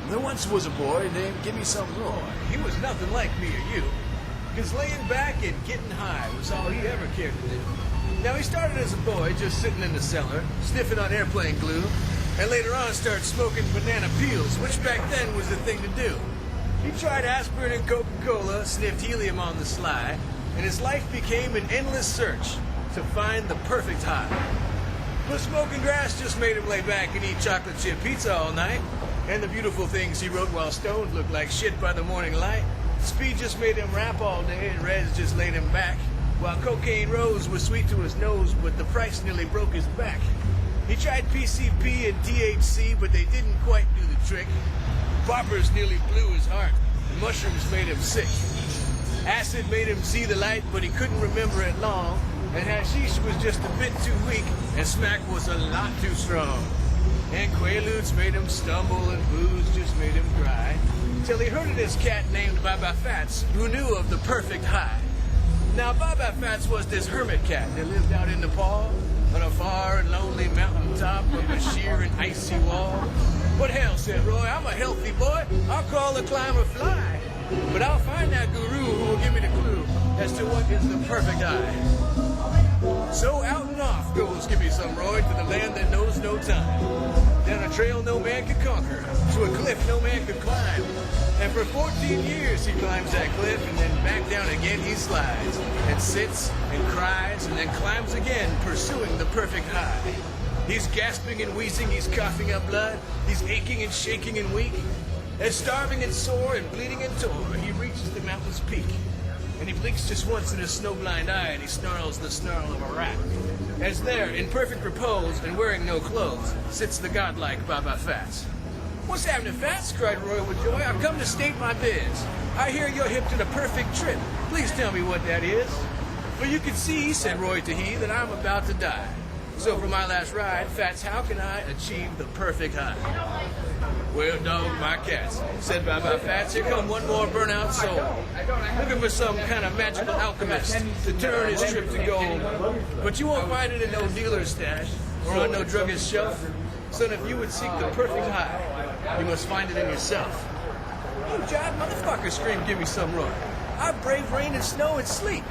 There once was a boy named Gimme Some Roy. He was nothing like me or you, because laying back and getting high was all he ever cared to do. Now, he started as a boy, just sitting in the cellar, sniffing on airplane glue, and later on started smoking banana peels, which back then was the thing to do. He tried aspirin and Coca-Cola, sniffed helium on the sly, and his life became an endless search to find the perfect high. But smoking grass just made him lay back and eat chocolate chip pizza all night, and the beautiful things he wrote while stoned looked like shit by the morning light. Speed just made him rap all day, and Rez just laid him back, while Cocaine Rose was sweet to his nose, but the price nearly broke his back. He tried PCP and THC, but they didn't quite do the trick. Poppers nearly blew his heart, and mushrooms made him sick. Acid made him see the light, but he couldn't remember it long, and hashish was just a bit too weak, and smack was a lot too strong. And Quaaludes made him stumble, and booze just made him cry, till he heard of this cat named Baba Fats, who knew of the perfect high. Now, Baba Fats was this hermit cat that lived out in Nepal, on a far and lonely mountain top of a sheer and icy wall. But hell, said Roy, I'm a healthy boy. I'll call the climber fly. But I'll find that guru who will give me the clue as to what is the perfect eye. So out and off goes Gimme Some Roy to the land that knows no time. Down a trail no man could conquer, to a cliff no man could climb. And for 14 years he climbs that cliff, and then back down again he slides, and sits and cries, and then climbs again, pursuing the perfect high. He's gasping and wheezing, he's coughing up blood, he's aching and shaking and weak, and starving and sore and bleeding and tore, he reaches the mountain's peak. And he blinks just once in his snow-blind eye, and he snarls the snarl of a rat. As there, in perfect repose and wearing no clothes, sits the godlike Baba Fats. "What's happening, Fats?" cried Roy with joy. "I've come to state my biz. I hear you're hip to the perfect trip. Please tell me what that is." "For you can see," said Roy to he, "that I'm about to die. So for my last ride, Fats, how can I achieve the perfect high?" "Well, dog, my cats," said Baba Fats, "here come one more burnout soul, looking for some kind of magical alchemist to turn his trip to gold. But you won't find it in no dealer's stash or on no druggist's shelf. Son, if you would seek the perfect high, you must find it in yourself." "You jive motherfucker," screamed Gimme Some Roy. "I've braved rain and snow and sleet.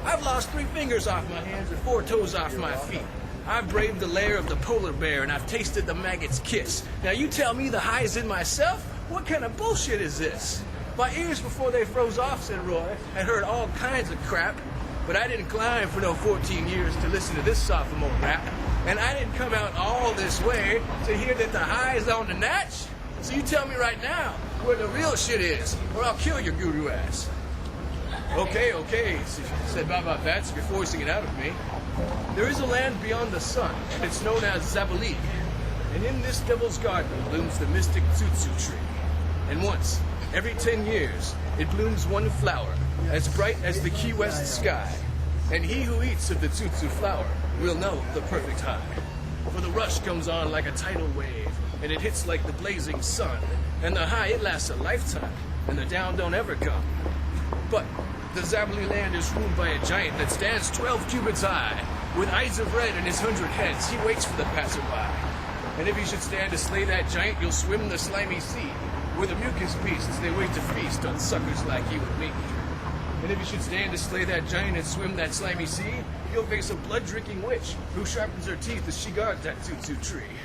I've lost 3 fingers off my hands and 4 toes off my feet. I've braved the lair of the polar bear, and I've tasted the maggot's kiss. Now you tell me the high is in myself? What kind of bullshit is this?" "My ears before they froze off," said Roy, "had heard all kinds of crap, but I didn't climb for no 14 years to listen to this sophomore rap. And I didn't come out all this way to hear that the high is on the natch. So you tell me right now where the real shit is, or I'll kill your guru ass." Okay, said Baba Fats, "you're forcing it out of me. There is a land beyond the sun, and it's known as Zabalik. And in this devil's garden blooms the mystic tsutsu tree. And once, every 10 years, it blooms one flower, as bright as the Key West sky. And he who eats of the tsutsu flower will know the perfect high. For the rush comes on like a tidal wave, and it hits like the blazing sun. And the high, it lasts a lifetime, and the down don't ever come. But the Zabali land is ruled by a giant that stands 12 cubits high. With eyes of red and his 100 heads, he waits for the passerby. And if he should stand to slay that giant, you'll swim the slimy sea, where the mucus beasts, they wait to feast on suckers like you and me. And if you should stand to slay that giant and swim that slimy sea, you'll face a blood-drinking witch who sharpens her teeth as she guards that tsutsu tree.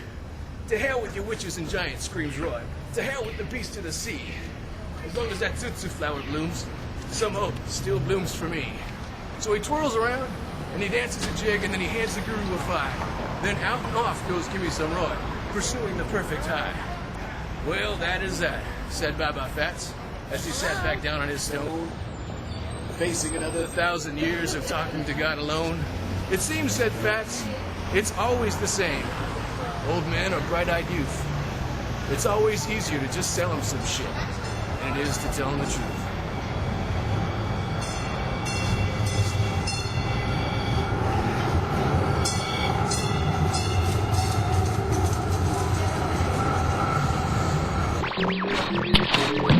To hell with your witches and giants, screams Roy. To hell with the beast of the sea. As long as that tsutsu flower blooms, some hope still blooms for me. So he twirls around, and he dances a jig, and then he hands the guru a five. Then out and off goes Gimme Some Roy, pursuing the perfect high. "Well, that is that," said Baba Fats, as he sat back down on his stone, facing another 1,000 years of talking to God alone. "It seems," said Fats, "it's always the same. Old men or bright-eyed youth. It's always easier to just sell them some shit than it is to tell them the truth." Thank you.